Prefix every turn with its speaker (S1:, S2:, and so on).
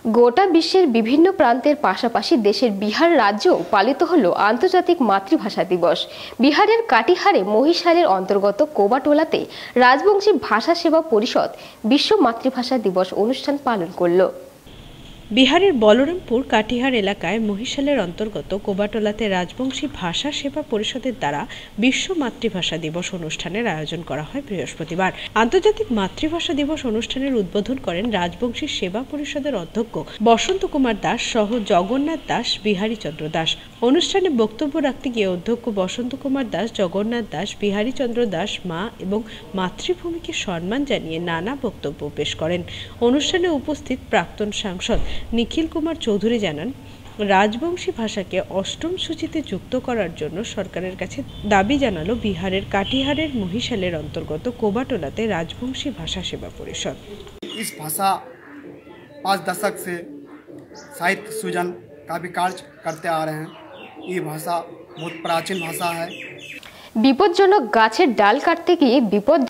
S1: গোটা বিশ্বের বিভিন্ন প্রান্তের পাশাপাশি দেশের বিহার রাজ্যেও পালিত হলো আন্তর্জাতিক মাতৃভাষা দিবস। বিহারের কাটিহারে মহিশালের অন্তর্গত কোবাটোলাতে রাজবংশী ভাষা সেবা পরিষদ বিশ্ব মাতৃভাষা দিবস অনুষ্ঠান পালন করল।
S2: বিহারের বলরামপুর কাটিহার এলাকায় মহিশালের অন্তর্গত কোবাটোলাতে রাজবংশী ভাষা সেবা পরিষদের দ্বারা বিশ্ব মাতৃভাষা দিবস অনুষ্ঠানের আয়োজন করা হয় বৃহস্পতিবার। আন্তর্জাতিক মাতৃভাষা দিবস অনুষ্ঠানের উদ্বোধন করেন রাজবংশী সেবা পরিষদের অধ্যক্ষ বসন্ত কুমার দাস সহ জগন্নাথ দাস, বিহারী চন্দ্র দাস। অনুষ্ঠানে বক্তব্য রাখতে গিয়ে অধ্যক্ষ বসন্ত কুমার দাস, জগন্নাথ দাস, বিহারী চন্দ্র দাস মা এবং মাতৃভূমিকে সম্মান জানিয়ে নানা বক্তব্য পেশ করেন। অনুষ্ঠানে উপস্থিত প্রাক্তন সাংসদ নিখিল কুমার চৌধুরী জানান, রাজবংশী ভাষাকে অষ্টম সূচিতে যুক্ত করার জন্য সরকারের কাছে দাবি জানালো বিহারের কাটিহারের মহিশালের অন্তর্গত কোবাটোলাতে রাজবংশী ভাষা সেবা পরিষদ।
S3: इस भाषा 5 दशक से साहित्य सृजन का भी कार्य करते आ रहे हैं। ये भाषा बहुत प्राचीन भाषा है।
S1: বিপজ্জনক গাছের ডাল কাটতে গিয়ে বিপদ